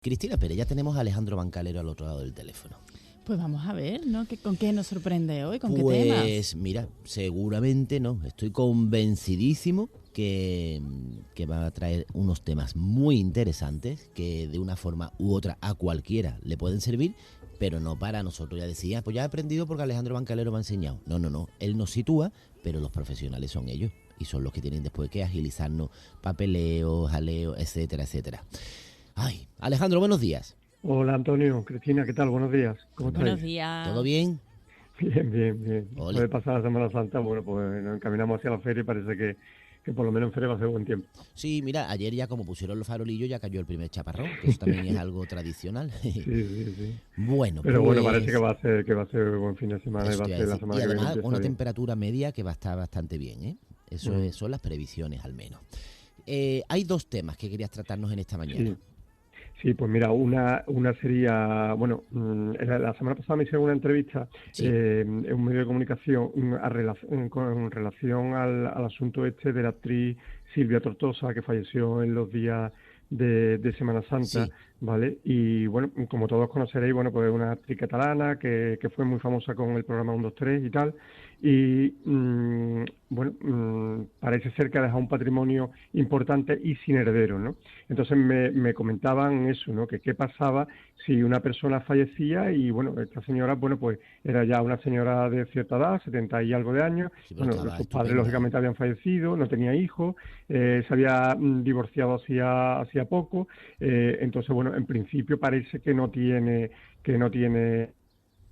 Cristina Pérez, ya tenemos a Alejandro Bancalero al otro lado del teléfono. Pues vamos a ver, ¿no? ¿Con qué nos sorprende hoy? ¿Con qué temas? Pues mira, seguramente no. Estoy convencidísimo que va a traer unos temas muy interesantes que de una forma u otra a cualquiera le pueden servir, pero no para nosotros. Ya decía, pues ya he aprendido porque Alejandro Bancalero me ha enseñado. No. Él nos sitúa, pero los profesionales son ellos y son los que tienen después que agilizarnos papeleos, jaleos, etcétera, etcétera. Ay, Alejandro, buenos días. Hola Antonio, Cristina, ¿qué tal? Buenos días. ¿Cómo estáis? Buenos días. ¿Todo bien? Bien. Ole. Después de pasar la Semana Santa, bueno, pues nos encaminamos hacia la feria y parece que por lo menos en feria va a ser buen tiempo. Sí, mira, ayer ya como pusieron los farolillos ya cayó el primer chaparrón, que eso también es algo tradicional. Sí. Bueno, Pero pues, bueno, parece que va a ser buen fin de semana y va a ser la semana y que viene. además empieza una bien. temperatura media que va a estar bastante bien, ¿eh? Eso son las previsiones al menos. Hay dos temas que querías tratarnos en esta mañana. Sí, pues mira, una sería, bueno, la semana pasada me hicieron una entrevista en un medio de comunicación con relación al asunto este de la actriz Silvia Tortosa, que falleció en los días de Semana Santa, Sí. ¿vale? Y bueno, como todos conoceréis, bueno, pues es una actriz catalana que fue muy famosa con el programa 1, 2, 3 y tal, y parece ser que ha dejado un patrimonio importante y sin herederos, ¿no? Entonces me comentaban eso, ¿no? Que qué pasaba si una persona fallecía y, bueno, esta señora, bueno, pues era ya una señora de cierta edad, 70 y algo de años, Sí, pero bueno, estaba sus padres estupenda, lógicamente habían fallecido, no tenía hijos, se había divorciado hacía poco, entonces, bueno, en principio parece que no tiene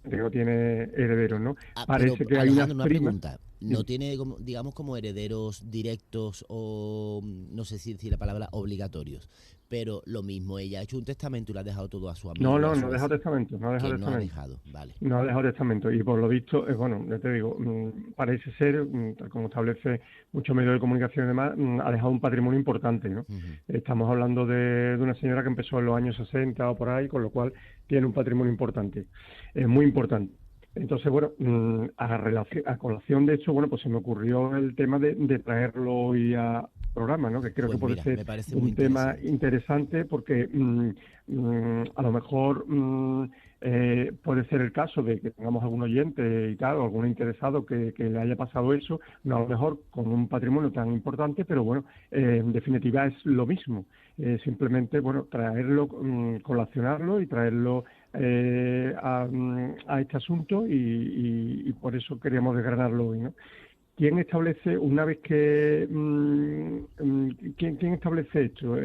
herederos, ¿no? Pero Parece que hay unas Alejandro, una primas. pregunta. ¿No tiene, digamos, como herederos directos o, no sé si decir la palabra, obligatorios? Pero lo mismo, ella ha hecho un testamento y lo ha dejado todo a su amigo, No a su ha dejado vecino. testamento, no ha Que dejado no ha testamento. dejado, vale. No ha dejado testamento y por lo visto, bueno, ya te digo, parece ser, tal como establece muchos medios de comunicación y demás, ha dejado un patrimonio importante, ¿no? Ujú. Estamos hablando de una señora que empezó en los años 60 o por ahí, con lo cual tiene un patrimonio importante, muy importante. Entonces, bueno, a colación de eso, bueno, pues se me ocurrió el tema de traerlo hoy a programa, ¿no? Que creo que Pues puede mira, ser me parece muy un tema interesante. interesante porque a lo mejor puede ser el caso de que tengamos algún oyente y tal, o algún interesado que le haya pasado eso, no a lo mejor con un patrimonio tan importante, pero bueno, en definitiva es lo mismo. Simplemente, bueno, traerlo, colacionarlo y traerlo a este asunto y por eso queríamos desgranarlo hoy, ¿no? ¿Quién establece, una vez que... ¿quién establece esto?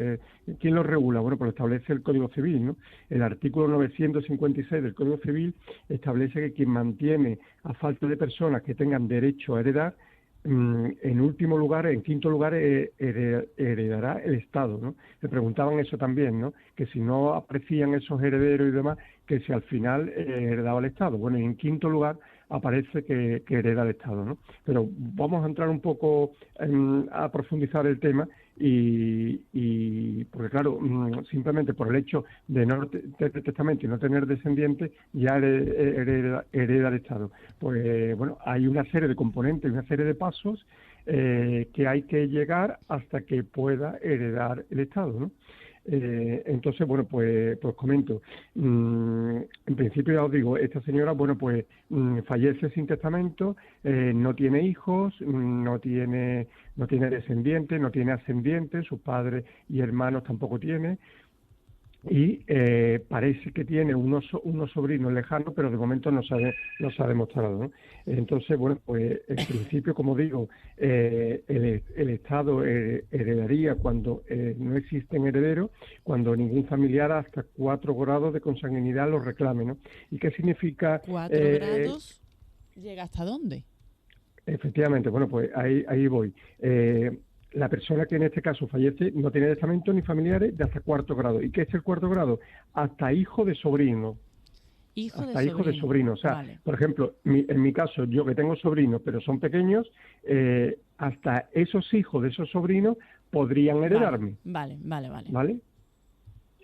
¿Quién lo regula? Bueno, pues lo establece el Código Civil, ¿no? El artículo 956 del Código Civil establece que quien mantiene a falta de personas que tengan derecho a heredar, en último lugar, en quinto lugar, heredará el Estado, ¿no? Me preguntaban eso también, ¿no? Que si no aparecían esos herederos y demás, que si al final heredaba el Estado. Bueno, y en quinto lugar aparece que hereda el Estado, ¿no? Pero vamos a entrar un poco a profundizar el tema y porque claro, simplemente por el hecho de no tener testamento y no tener descendientes, ya hereda el Estado. Pues bueno, hay una serie de componentes, una serie de pasos que hay que llegar hasta que pueda heredar el Estado, ¿no? Entonces, bueno, pues comento. En principio, ya os digo, esta señora, bueno, pues fallece sin testamento, no tiene hijos, no tiene descendientes, no tiene ascendientes, sus padres y hermanos tampoco tiene. Y parece que tiene unos sobrinos lejanos, pero de momento no se ha demostrado, ¿no? Entonces, bueno, pues en principio, como digo, el Estado heredaría cuando no existen herederos, cuando ningún familiar hasta 4 grados de consanguinidad lo reclame, ¿no? ¿Y qué significa? 4 grados, ¿llega hasta dónde? Efectivamente, bueno, pues ahí voy. La persona que en este caso fallece no tiene testamento ni familiares de hasta 4 grado. ¿Y qué es el 4 grado? Hasta hijo de sobrino. Hijo de Hasta hijo de sobrino. sobrino. O sea, Vale. por ejemplo, en mi caso, yo que tengo sobrinos, pero son pequeños, hasta esos hijos de esos sobrinos podrían heredarme, Vale.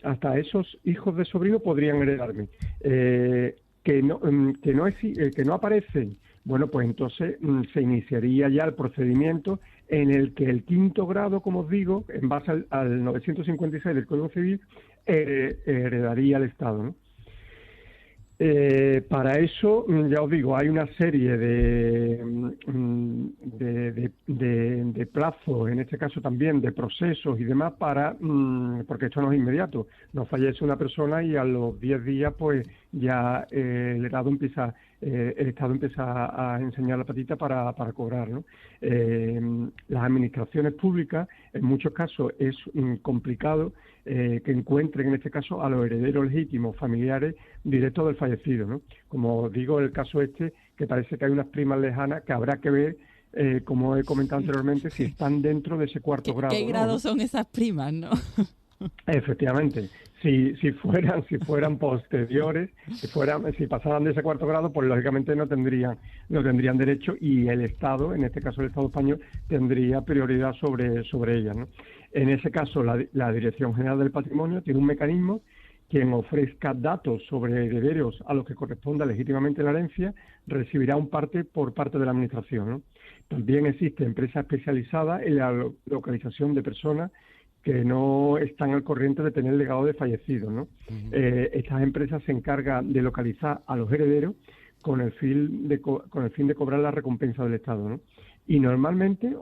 hasta esos hijos de sobrino podrían heredarme. Que no aparecen, bueno, pues entonces se iniciaría ya el procedimiento en el que el quinto grado, como os digo, en base al 956 del Código Civil, heredaría el Estado, ¿no? Para eso, ya os digo, hay una serie de plazos, en este caso también de procesos y demás, porque esto no es inmediato. Nos fallece una persona y a los 10 días, pues ya el Estado empieza a enseñar la patita para cobrar, ¿no? Las administraciones públicas, en muchos casos, es complicado que encuentren, en este caso, a los herederos legítimos familiares directos del fallecido, ¿no? Como digo, el caso que parece que hay unas primas lejanas que habrá que ver, como he comentado anteriormente, si están dentro de ese cuarto grado. ¿Qué grado son esas primas, no? Efectivamente, si fueran posteriores, si pasaran de ese cuarto grado, pues lógicamente no tendrían derecho, y el Estado, en este caso el Estado español, tendría prioridad sobre ellas, ¿no? En ese caso, la Dirección General del Patrimonio tiene un mecanismo: quien ofrezca datos sobre herederos a los que corresponda legítimamente la herencia recibirá por parte de la Administración, ¿no? También existe empresa especializada en la localización de personas que no están al corriente de tener legado de fallecidos, ¿no? Uh-huh. Estas empresas se encargan de localizar a los herederos con el fin de cobrar la recompensa del Estado, ¿no? Y normalmente, en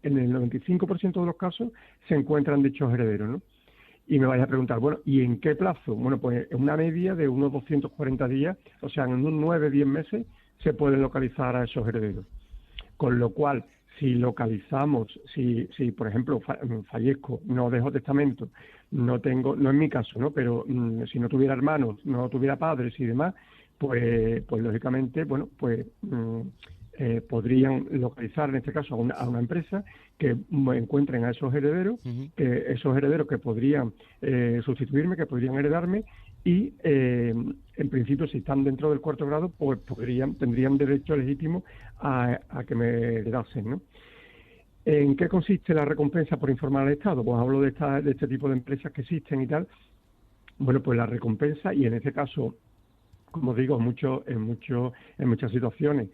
el 95% de los casos se encuentran dichos herederos, ¿no? Y me vais a preguntar, bueno, ¿y en qué plazo? Bueno, pues en una media de unos 240 días, o sea, en unos 9-10 meses se pueden localizar a esos herederos. Con lo cual, si por ejemplo fallezco, no dejo testamento, no es mi caso, ¿no? Pero si no tuviera hermanos, no tuviera padres y demás, pues lógicamente, bueno, pues podrían localizar en este caso a una empresa que encuentren a esos herederos, uh-huh, que podrían sustituirme, que podrían heredarme, y en principio, si están dentro del cuarto grado, pues tendrían derecho legítimo a que me heredasen, ¿no? ¿En qué consiste la recompensa por informar al Estado? Pues hablo de este tipo de empresas que existen y tal. Bueno, pues la recompensa, y en este caso, como digo, en muchas situaciones,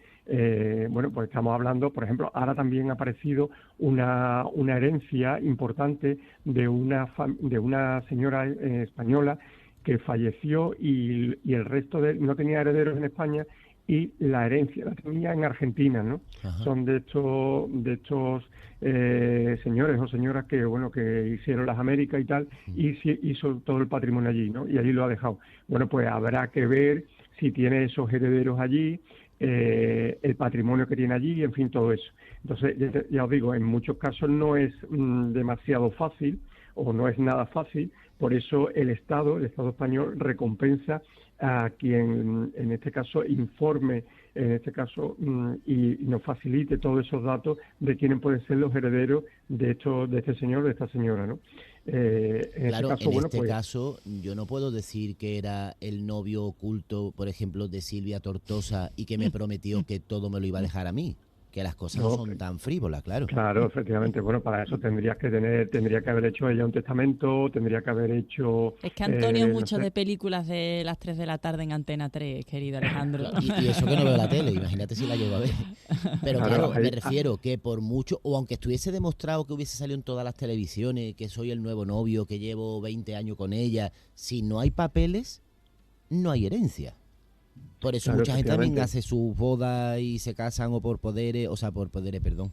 bueno, pues estamos hablando, por ejemplo, ahora también ha aparecido una herencia importante de una señora española que falleció y el resto no tenía herederos en España, y la herencia la tenía en Argentina, ¿no? ajá, Son de estos señores o señoras que, bueno, que hicieron las Américas y tal, y hizo todo el patrimonio allí, ¿no? Y allí lo ha dejado. Bueno, pues habrá que ver si tiene esos herederos allí, el patrimonio que tiene allí, en fin, todo eso. Entonces, ya os digo, en muchos casos no es demasiado fácil, o no es nada fácil. Por eso el Estado español, recompensa a quien, en este caso, informe, en este caso, y nos facilite todos esos datos de quiénes pueden ser los herederos de este señor, de esta señora, ¿no? Claro, ese caso, en este caso yo no puedo decir que era el novio oculto, por ejemplo, de Silvia Tortosa, y que me prometió que todo me lo iba a dejar a mí, que las cosas no son tan frívolas, claro. Claro, efectivamente. Bueno, para eso tendría que haber hecho ella un testamento, tendría que haber hecho... Es que Antonio es mucho de películas de las 3 de la tarde en Antena 3, querido Alejandro. Y eso que no veo la tele, imagínate si la llego a ver. Pero claro, me refiero que por mucho, o aunque estuviese demostrado que hubiese salido en todas las televisiones, que soy el nuevo novio, que llevo 20 años con ella, si no hay papeles, no hay herencia. Por eso mucha gente también hace sus bodas y se casan, o por poderes, perdón,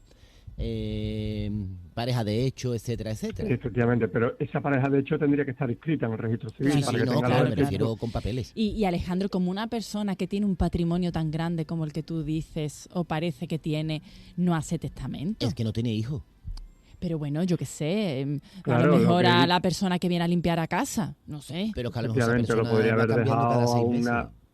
pareja de hecho, etcétera, etcétera. Efectivamente, pero esa pareja de hecho tendría que estar inscrita en el registro civil. Sí, para sí, que no, tenga claro, los me refiero con papeles. Y Alejandro, como una persona que tiene un patrimonio tan grande como el que tú dices, o parece que tiene, no hace testamento. Es que no tiene hijos. Pero bueno, yo qué sé, claro, a lo mejor a la persona que viene a limpiar a casa, no sé. Pero que a lo mejor esa Efectivamente, persona lo podría va haber cambiando cada dejado 6 meses.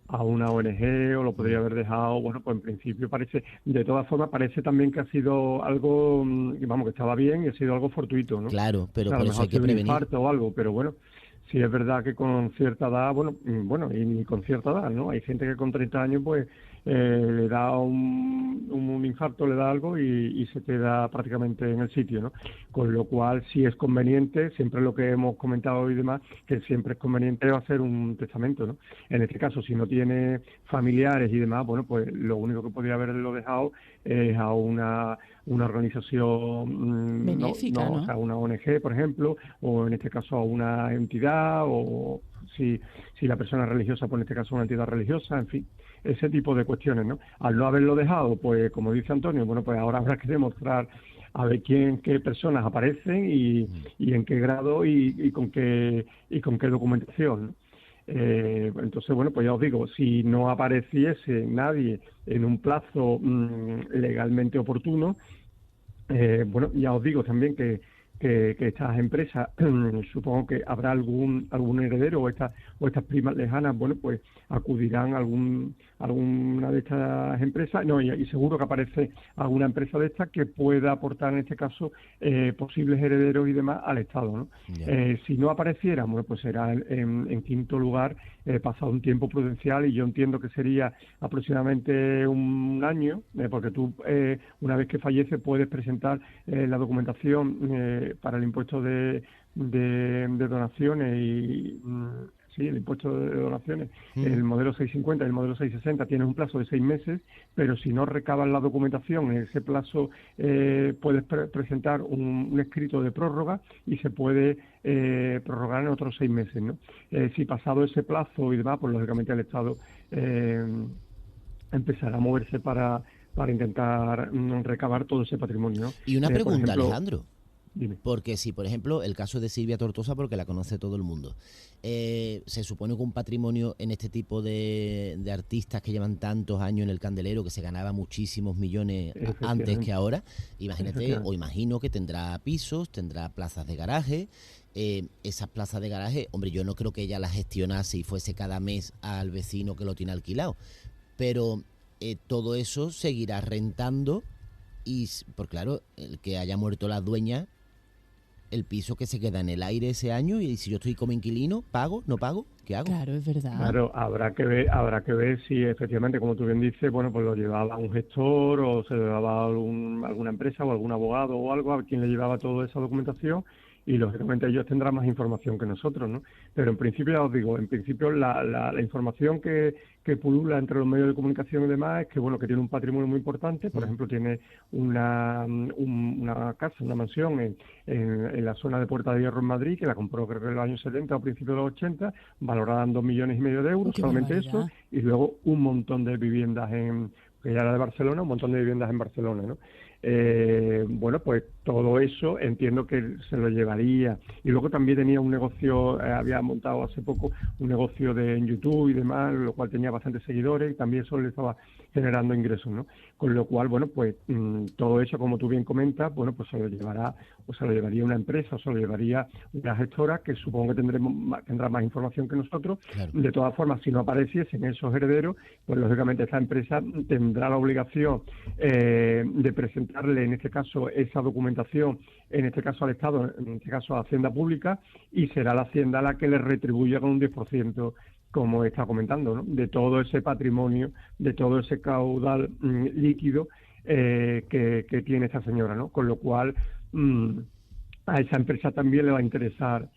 a una ONG, o lo podría haber dejado, bueno, pues en principio parece, de todas formas, parece también que ha sido algo, vamos, que estaba bien y ha sido algo fortuito, ¿no? Claro, pero O sea, por a lo eso mejor hay que ha sido un prevenir. infarto o algo, pero bueno, sí es verdad que con cierta edad, bueno, y ni con cierta edad, ¿no? Hay gente que con 30 años, pues, le da un infarto, le da algo y se queda prácticamente en el sitio, ¿no? Con lo cual, sí es conveniente, siempre lo que hemos comentado y demás, que siempre es conveniente hacer un testamento, ¿no? En este caso, si no tiene familiares y demás, bueno, pues lo único que podría haberlo dejado es a una organización benéfica, ¿no? O sea, una ONG, por ejemplo, o en este caso a una entidad, o si la persona es religiosa, pues en este caso una entidad religiosa, en fin, ese tipo de cuestiones, ¿no? Al no haberlo dejado, pues como dice Antonio, bueno, pues ahora habrá que demostrar a ver qué personas aparecen y en qué grado y con qué documentación, ¿no? Entonces, bueno, pues ya os digo, si no apareciese nadie en un plazo legalmente oportuno, bueno, ya os digo también que estas empresas, supongo que habrá algún heredero o estas primas lejanas, bueno, pues acudirán a alguna de estas empresas, no, y seguro que aparece alguna empresa de estas que pueda aportar en este caso posibles herederos y demás al Estado, ¿no? Yeah. Si no apareciera, bueno, pues será en quinto lugar, pasado un tiempo prudencial, y yo entiendo que sería aproximadamente un año, porque tú una vez que fallece puedes presentar la documentación para el impuesto de donaciones y sí, el impuesto de donaciones, el modelo 650 y el modelo 660 tienen un plazo de 6 meses, pero si no recaban la documentación en ese plazo puedes presentar un escrito de prórroga y se puede prorrogar en otros 6 meses, ¿no? Si pasado ese plazo y demás, pues lógicamente el Estado empezará a moverse para intentar recabar todo ese patrimonio, ¿no? Y una pregunta, ejemplo, Alejandro. Dime. Porque si, por ejemplo, el caso de Silvia Tortosa, porque la conoce todo el mundo, se supone que un patrimonio en este tipo de artistas que llevan tantos años en el candelero, que se ganaba muchísimos millones antes que ahora, imagínate, o imagino que tendrá pisos, tendrá plazas de garaje. Esas plazas de garaje, hombre, yo no creo que ella las gestionase y fuese cada mes al vecino que lo tiene alquilado, pero todo eso seguirá rentando y, por claro, el que haya muerto la dueña, el piso que se queda en el aire ese año, y si yo estoy como inquilino, ¿pago? ¿No pago? ¿Qué hago? Claro, es verdad. Claro, habrá que ver si efectivamente, como tú bien dices, bueno, pues lo llevaba un gestor o se lo llevaba alguna empresa o algún abogado o algo a quien le llevaba toda esa documentación, y lógicamente ellos tendrán más información que nosotros, ¿no? Pero en principio, ya os digo, la información que pulula entre los medios de comunicación y demás es que, bueno, que tiene un patrimonio muy importante. Por ejemplo, tiene una casa, una mansión en la zona de Puerta de Hierro en Madrid, que la compró creo que en los años 70 o principios de los 80, valorada en 2,5 millones de euros, solamente eso, y luego un montón de viviendas que ya era de Barcelona, un montón de viviendas en Barcelona, ¿no? Bueno, pues todo eso entiendo que se lo llevaría. Y luego también tenía un negocio, había montado hace poco un negocio en YouTube y demás, lo cual tenía bastantes seguidores y también eso le estaba generando ingresos, ¿no? Con lo cual, bueno, pues todo eso, como tú bien comentas, bueno, pues se lo llevaría una empresa o se lo llevaría una gestora que supongo que tendrá más información que nosotros. Claro. De todas formas, si no apareciesen esos herederos, pues lógicamente esta empresa tendrá la obligación de presentarle, en este caso, esa documentación, en este caso al Estado, en este caso a Hacienda Pública, y será la Hacienda la que le retribuya con un 10%, como está comentando, ¿no? De todo ese patrimonio, de todo ese caudal líquido que tiene esta señora, ¿no? Con lo cual a esa empresa también le va a interesar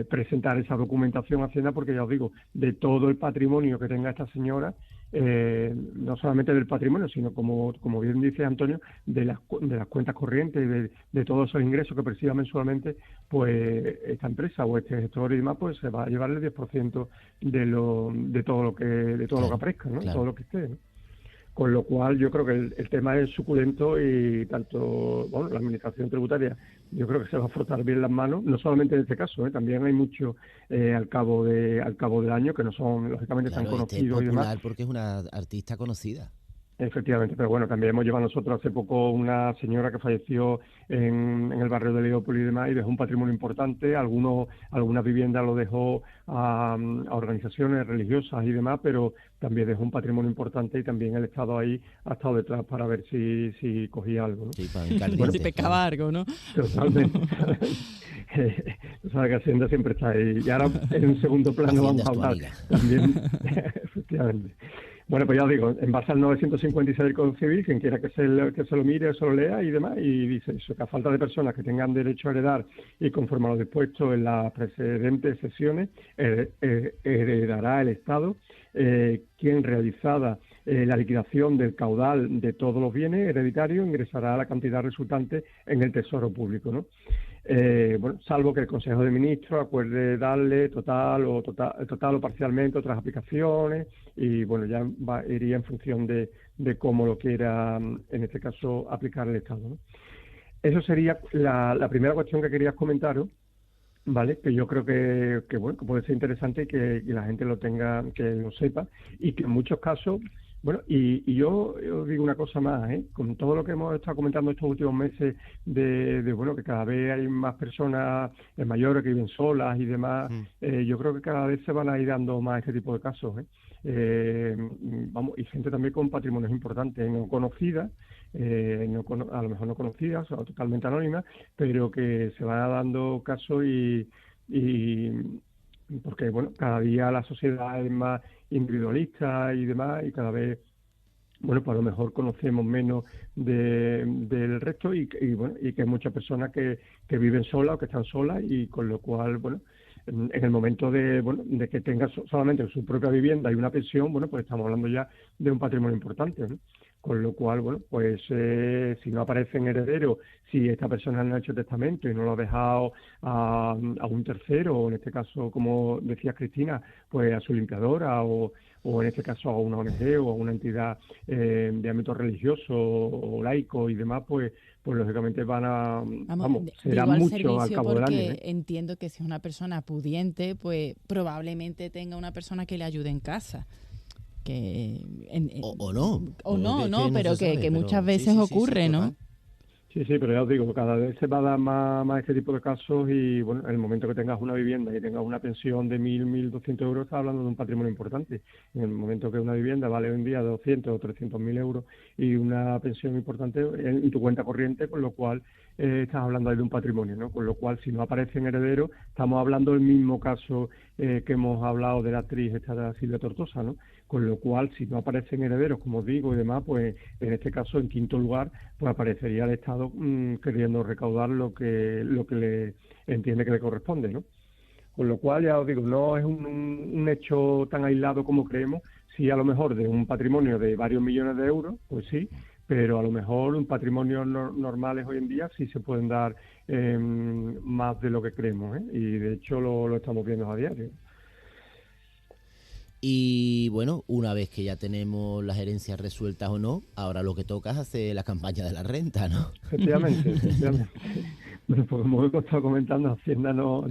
presentar esa documentación a Hacienda, porque ya os digo, de todo el patrimonio que tenga esta señora, no solamente del patrimonio, sino como bien dice Antonio, de las cuentas corrientes, de todos esos ingresos que perciba mensualmente, pues esta empresa o este gestor y demás, pues se va a llevar el 10% de todo lo que aparezca, ¿no? Claro. Todo lo que esté, ¿no? Con lo cual yo creo que el tema es suculento, y tanto, bueno, la administración tributaria yo creo que se va a frotar bien las manos, no solamente en este caso, también hay mucho al cabo del año que no son lógicamente tan conocidos y demás. Porque es una artista conocida. Efectivamente, pero bueno, también hemos llevado nosotros hace poco una señora que falleció en el barrio de Leópolis y demás, y dejó un patrimonio importante. Algunas viviendas lo dejó a organizaciones religiosas y demás, pero también dejó un patrimonio importante, y también el Estado ahí ha estado detrás para ver si cogía algo, ¿no? Sí, para bueno, si pescaba algo, ¿no? Totalmente. Tú sabes que Hacienda siempre está ahí, y ahora en un segundo plano vamos a hablar también, efectivamente. Bueno, pues ya os digo, en base al 956 del Código Civil, quien quiera que se lo mire, se lo lea y demás, y dice eso, que a falta de personas que tengan derecho a heredar y conforme a lo dispuesto en las precedentes sesiones, heredará el Estado, quien realizada la liquidación del caudal de todos los bienes hereditarios ingresará la cantidad resultante en el Tesoro Público, ¿no? Bueno, salvo que el Consejo de Ministros acuerde darle total o parcialmente otras aplicaciones y bueno, ya iría en función de cómo lo quiera, en este caso, aplicar el Estado, ¿no? Eso sería la primera cuestión que quería comentaros, ¿vale? Que yo creo que bueno, que puede ser interesante y que la gente lo tenga, que lo sepa y que en muchos casos. Bueno, y yo os digo una cosa más, con todo lo que hemos estado comentando estos últimos meses bueno, que cada vez hay más personas mayores que viven solas y demás, yo creo que cada vez se van a ir dando más este tipo de casos, vamos, y gente también con patrimonios importantes, no conocidas, a lo mejor no conocidas o totalmente anónimas, pero que se van dando casos y porque bueno, cada día la sociedad es más individualista y demás, y cada vez, bueno, pues a lo mejor conocemos menos del resto y bueno, y que hay muchas personas que viven solas o que están solas y con lo cual, bueno, en el momento de que tenga solamente su propia vivienda y una pensión, bueno, pues estamos hablando ya de un patrimonio importante, ¿no? Con lo cual, bueno, pues si no aparecen herederos, si esta persona no ha hecho testamento y no lo ha dejado a un tercero, o en este caso, como decía Cristina, pues a su limpiadora, o en este caso a una ONG o a una entidad de ámbito religioso o laico y demás, pues lógicamente van a, será mucho al cabo del año. Porque entiendo que si es una persona pudiente, pues probablemente tenga una persona que le ayude en casa. Pero muchas veces ocurre, ¿no? Sí, pero ya os digo, cada vez se va a dar más este tipo de casos y, bueno, en el momento que tengas una vivienda y tengas una pensión de 1.200 euros, estás hablando de un patrimonio importante. En el momento que una vivienda vale hoy en día 200 o 300.000 euros y una pensión importante en tu cuenta corriente, con lo cual estás hablando ahí de un patrimonio, ¿no? Con lo cual, si no aparecen herederos, estamos hablando del mismo caso que hemos hablado de la actriz esta Silvia Tortosa, ¿no? Con lo cual, si no aparecen herederos, como os digo, y demás, pues en este caso, en quinto lugar, pues aparecería el Estado queriendo recaudar lo que le entiende que le corresponde, ¿no? Con lo cual, ya os digo, no es un hecho tan aislado como creemos. Sí, a lo mejor de un patrimonio de varios millones de euros, pues sí, pero a lo mejor un patrimonio normales hoy en día sí se pueden dar más de lo que creemos, y de hecho lo estamos viendo a diario. Y bueno, una vez que ya tenemos las herencias resueltas o no, ahora lo que toca es hacer la campaña de la renta, ¿no? Efectivamente. Bueno, pues como hemos estado comentando, Hacienda no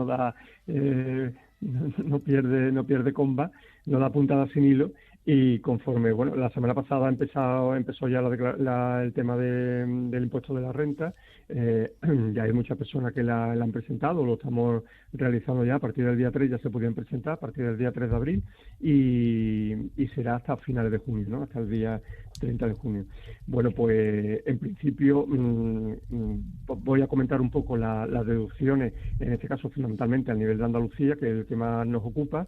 da, no pierde comba, no da puntada sin hilo. Y conforme, bueno, la semana pasada empezó ya el tema del impuesto de la renta, ya hay muchas personas que la han presentado, lo estamos realizando ya, a partir del día 3 ya se podían presentar, a partir del día 3 de abril, y será hasta finales de junio, ¿no? Hasta el día 30 de junio. Bueno, pues en principio voy a comentar un poco las deducciones, en este caso fundamentalmente a nivel de Andalucía, que es el que más nos ocupa,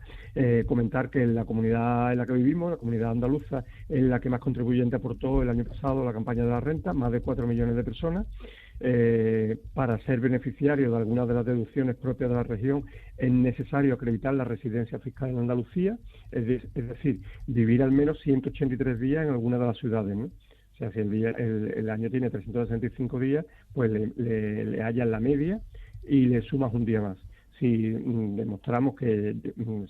comentar que en la comunidad en la que vivimos, la comunidad andaluza, es la que más contribuyente aportó el año pasado a la campaña de la renta, más de 4 millones de personas. Para ser beneficiario de algunas de las deducciones propias de la región es necesario acreditar la residencia fiscal en Andalucía, es decir, vivir al menos 183 días en alguna de las ciudades, ¿no? O sea, si el año tiene 365 días, pues le hallas la media y le sumas un día más. Si demostramos que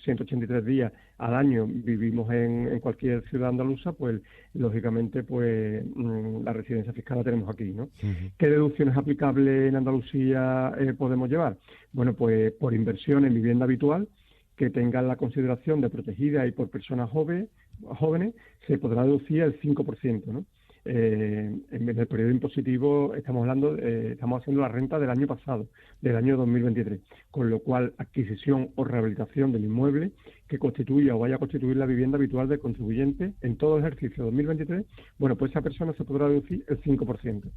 183 días al año vivimos en cualquier ciudad andaluza, pues lógicamente pues la residencia fiscal la tenemos aquí, ¿no? Uh-huh. ¿Qué deducciones aplicables en Andalucía podemos llevar? Bueno, pues por inversión en vivienda habitual, que tengan la consideración de protegida y por personas jóvenes, se podrá deducir el 5%, ¿no? En el periodo impositivo estamos haciendo la renta del año pasado, del año 2023, con lo cual adquisición o rehabilitación del inmueble que constituya o vaya a constituir la vivienda habitual del contribuyente en todo el ejercicio 2023, bueno, pues esa persona se podrá deducir el 5%.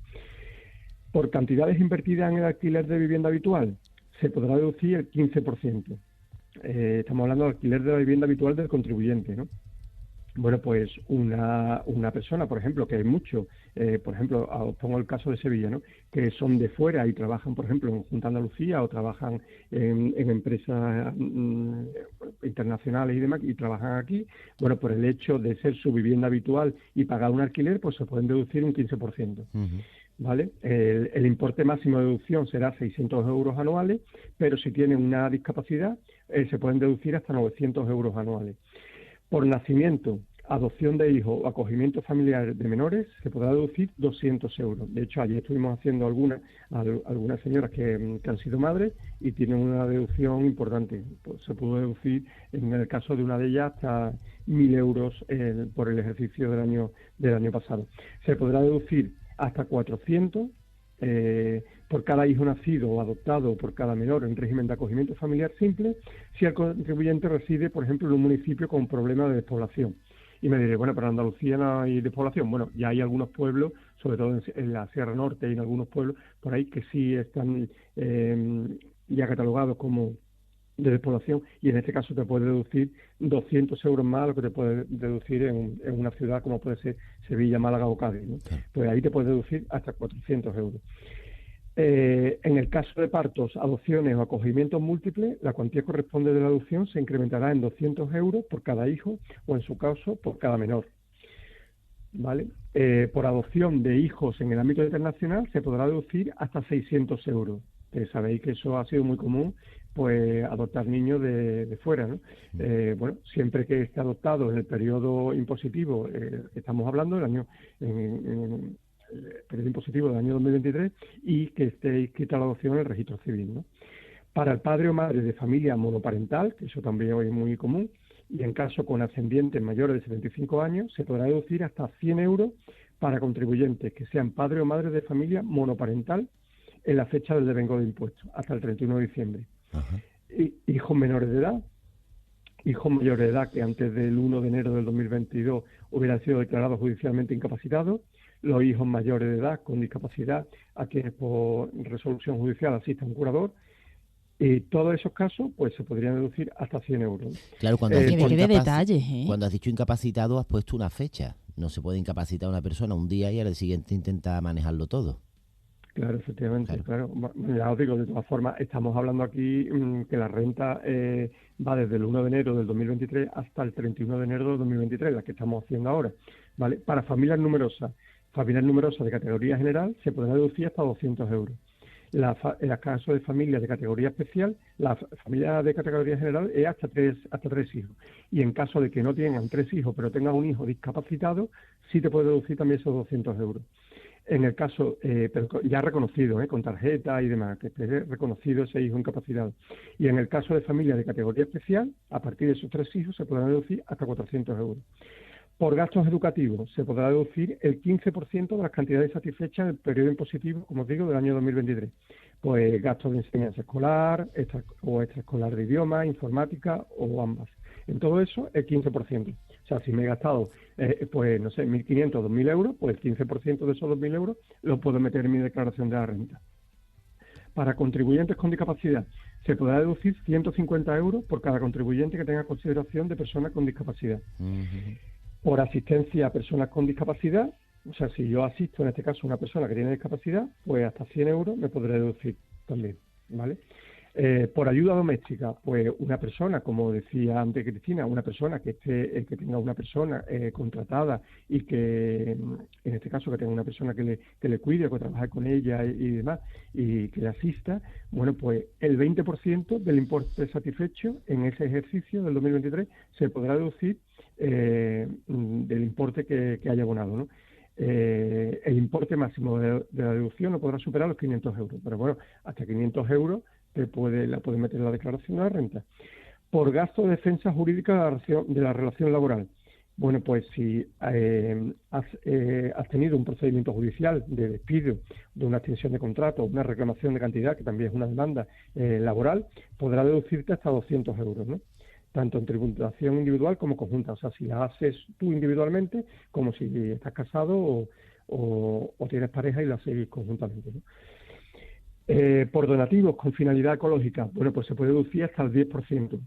Por cantidades invertidas en el alquiler de vivienda habitual, se podrá deducir el 15%. Estamos hablando del alquiler de la vivienda habitual del contribuyente, ¿no? Bueno, pues una persona, por ejemplo, que hay mucho, por ejemplo, os pongo el caso de Sevilla, ¿no? Que son de fuera y trabajan, por ejemplo, en Junta de Andalucía o trabajan en empresas internacionales y demás, y trabajan aquí, bueno, por el hecho de ser su vivienda habitual y pagar un alquiler, pues se pueden deducir un 15%. Ujú. ¿Vale? El importe máximo de deducción será 600 euros anuales, pero si tienen una discapacidad, se pueden deducir hasta 900 euros anuales. Por nacimiento, adopción de hijos o acogimiento familiar de menores, se podrá deducir 200 euros. De hecho, ayer estuvimos haciendo algunas señoras que han sido madres y tienen una deducción importante. Pues se pudo deducir, en el caso de una de ellas, hasta 1.000 euros por el ejercicio del año pasado. Se podrá deducir hasta 400 por cada hijo nacido o adoptado por cada menor en régimen de acogimiento familiar simple, si el contribuyente reside, por ejemplo, en un municipio con problemas de despoblación. Y me diré, bueno, pero en Andalucía no hay despoblación. Bueno, ya hay algunos pueblos, sobre todo en la Sierra Norte y en algunos pueblos por ahí, que sí están ya catalogados como de despoblación, y en este caso te puede deducir 200 euros más a lo que te puede deducir en una ciudad como puede ser Sevilla, Málaga o Cádiz, ¿no? Pues ahí te puede deducir hasta 400 euros. En el caso de partos, adopciones o acogimientos múltiples, la cuantía corresponde de la adopción se incrementará en 200 euros por cada hijo o, en su caso, por cada menor. ¿Vale? Por adopción de hijos en el ámbito internacional se podrá deducir hasta 600 euros. Sabéis que eso ha sido muy común, pues adoptar niños de fuera, ¿no? Bueno, siempre que esté adoptado en el periodo impositivo que estamos hablando, el periodo impositivo del año 2023, y que esté inscrita la adopción en el registro civil, ¿no? Para el padre o madre de familia monoparental, que eso también hoy es muy común, y en caso con ascendientes mayores de 75 años, se podrá deducir hasta 100 euros para contribuyentes que sean padre o madre de familia monoparental en la fecha del devengo de impuestos, hasta el 31 de diciembre. Ajá. Hijos menores de edad, hijos mayores de edad que antes del 1 de enero del 2022 hubieran sido declarados judicialmente incapacitados, los hijos mayores de edad con discapacidad a quienes por resolución judicial asista un curador, y todos esos casos pues se podrían deducir hasta 100 euros. Claro, cuando has dicho de detalles, ¿eh? cuando has dicho incapacitado has puesto una fecha. No se puede incapacitar a una persona un día y al siguiente intenta manejarlo todo. Claro, efectivamente, claro. Ya os digo, de todas formas, estamos hablando aquí que la renta va desde el 1 de enero del 2023 hasta el 31 de enero del 2023, la que estamos haciendo ahora, ¿vale? Para familias numerosas de categoría general se podrá deducir hasta 200 euros. En el caso de familias de categoría especial, la familia de categoría general es hasta tres hijos. Y en caso de que no tengan 3 hijos, pero tengan un hijo discapacitado, sí te puede deducir también esos 200 euros. En el caso, pero ya reconocido, con tarjeta y demás, que esté reconocido ese hijo incapacitado. Y en el caso de familia de categoría especial, a partir de esos 3 hijos se podrán deducir hasta 400 euros. Por gastos educativos se podrá deducir el 15% de las cantidades satisfechas en el periodo impositivo, como os digo, del año 2023. Pues gastos de enseñanza escolar o extraescolar de idioma, informática o ambas. En todo eso, el 15%. O sea, si me he gastado, pues no sé, 1.500 o 2.000 euros, pues el 15% de esos 2.000 euros lo puedo meter en mi declaración de la renta. Para contribuyentes con discapacidad, se podrá deducir 150 euros por cada contribuyente que tenga consideración de personas con discapacidad. Uh-huh. Por asistencia a personas con discapacidad, o sea, si yo asisto en este caso a una persona que tiene discapacidad, pues hasta 100 euros me podré deducir también, ¿vale? Por ayuda doméstica, pues una persona, como decía antes Cristina, una persona que tenga una persona contratada y que, en este caso, que tenga una persona que le cuide, que trabaje con ella y demás, y que le asista, bueno, pues el 20% del importe satisfecho en ese ejercicio del 2023 se podrá deducir del importe que haya abonado, ¿no? El importe máximo de la deducción no podrá superar los 500 euros, pero bueno, hasta 500 euros la puede meter en la declaración de la renta. Por gasto de defensa jurídica de la relación laboral. Bueno, pues si has tenido un procedimiento judicial de despido, de una extinción de contrato, una reclamación de cantidad, que también es una demanda laboral, podrá deducirte hasta 200 euros, ¿no? Tanto en tributación individual como conjunta. O sea, si la haces tú individualmente, como si estás casado o tienes pareja y la haces conjuntamente, ¿no? Por donativos con finalidad ecológica, bueno, pues se puede deducir hasta el 10%.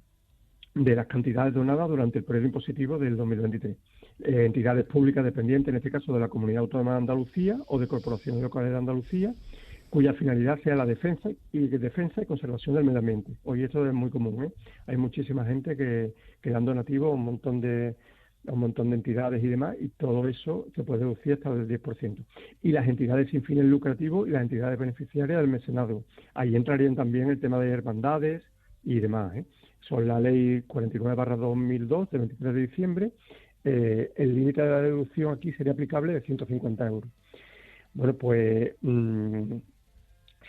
de las cantidades donadas durante el periodo impositivo del 2023. Entidades públicas dependientes, en este caso de la Comunidad Autónoma de Andalucía o de corporaciones locales de Andalucía, cuya finalidad sea la defensa y conservación del medio ambiente. Hoy esto es muy común, ¿eh? Hay muchísima gente que dan donativos a un montón de entidades y demás, y todo eso se puede deducir hasta el 10%. Y las entidades sin fines lucrativos y las entidades beneficiarias del mecenazgo. Ahí entrarían también el tema de hermandades y demás, ¿eh? Son la ley 49/2002 del 23 de diciembre. El límite de la deducción aquí sería aplicable de 150 euros. Bueno, pues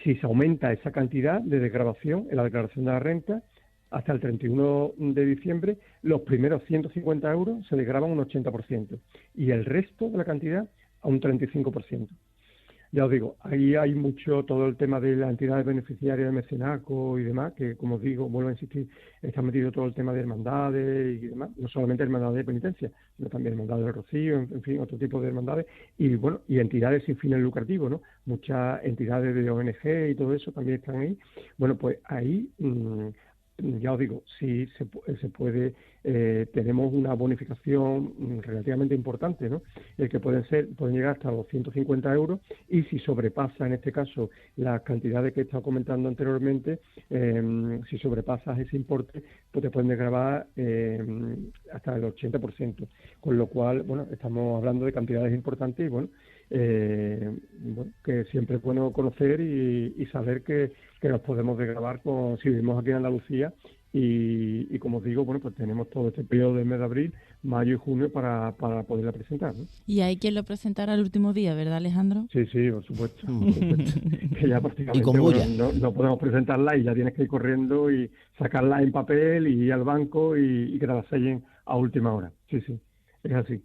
si se aumenta esa cantidad de desgravación en la declaración de la renta, hasta el 31 de diciembre, los primeros 150 euros se desgravan un 80% y el resto de la cantidad a un 35%. Ya os digo, ahí hay mucho, todo el tema de las entidades beneficiarias de mecenazgo y demás, que como os digo, vuelvo a insistir, está metido todo el tema de hermandades y demás, no solamente hermandades de penitencia, sino también hermandades del Rocío, en fin, otro tipo de hermandades, y bueno, y entidades sin fines lucrativos, ¿no? Muchas entidades de ONG y todo eso también están ahí. Bueno, pues ahí ya os digo, sí se puede, tenemos una bonificación relativamente importante, ¿no? Que pueden llegar hasta los 150 euros, y si sobrepasa, en este caso, las cantidades que he estado comentando anteriormente, si sobrepasas ese importe, pues te pueden desgravar hasta el 80%, con lo cual, bueno, estamos hablando de cantidades importantes y, bueno, que siempre es bueno conocer y saber que nos podemos desgravar si vivimos aquí en Andalucía y como os digo, bueno, pues tenemos todo este periodo del mes de abril, mayo y junio para poderla presentar, ¿no? Y hay quien lo presentará el último día, ¿verdad, Alejandro? Sí, por supuesto. Que ya prácticamente y con bulla. No podemos presentarla y ya tienes que ir corriendo y sacarla en papel y ir al banco y que te la sellen a última hora. Sí, es así.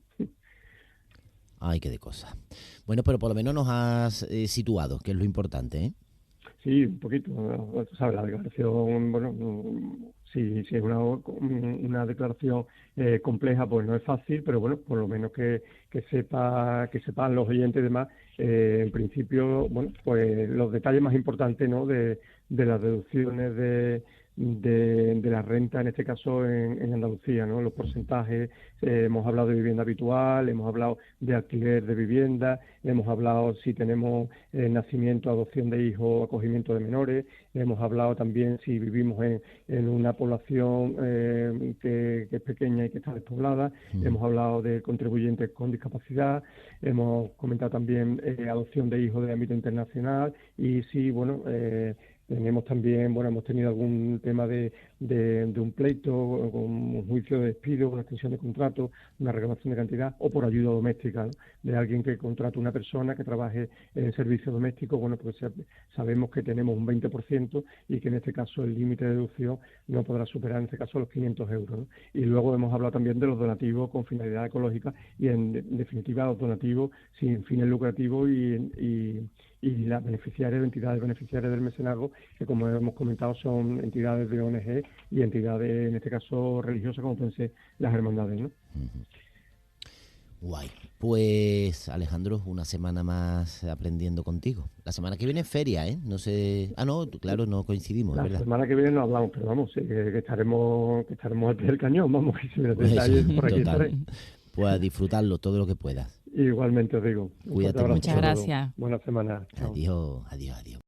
Ay, qué de cosas. Bueno, pero por lo menos nos has situado, que es lo importante, ¿eh? Sí, un poquito. ¿Sabes? La declaración, bueno, si es una declaración compleja, pues no es fácil, pero bueno, por lo menos que sepan los oyentes y demás, en principio, bueno, pues los detalles más importantes, ¿no? De las deducciones de la renta, en este caso en Andalucía, ¿no? Los porcentajes, hemos hablado de vivienda habitual, hemos hablado de alquiler de vivienda, hemos hablado si tenemos nacimiento, adopción de hijos, acogimiento de menores, hemos hablado también si vivimos en una población que es pequeña y que está despoblada, hemos hablado de contribuyentes con discapacidad, hemos comentado también adopción de hijos de ámbito internacional y sí, bueno, tenemos también, bueno, hemos tenido algún tema de un pleito, con un juicio de despido, una extensión de contrato, una reclamación de cantidad o por ayuda doméstica, ¿no? De alguien que contrata a una persona que trabaje en servicio doméstico. Bueno, pues sabemos que tenemos un 20% y que en este caso el límite de deducción no podrá superar en este caso los 500 euros, ¿no? Y luego hemos hablado también de los donativos con finalidad ecológica y en definitiva los donativos sin fines lucrativos y las entidades beneficiarias del mecenazgo, que como hemos comentado son entidades de ONG y entidades, en este caso religiosas, como pueden ser las hermandades, ¿no? Guay. Pues Alejandro, una semana más aprendiendo contigo. La semana que viene es feria, ¿eh? No sé. Ah, no, claro, no coincidimos, La ¿verdad? semana que viene no hablamos, pero vamos, que estaremos al pie del cañón, vamos, que si me Pues detalles eso, por aquí total. estaré. Pues a disfrutarlo todo lo que puedas. Igualmente os digo. Cuídate Un fuerte abrazo mucho. a todos. Muchas gracias. Buena semana. Chao. Adiós, adiós, adiós.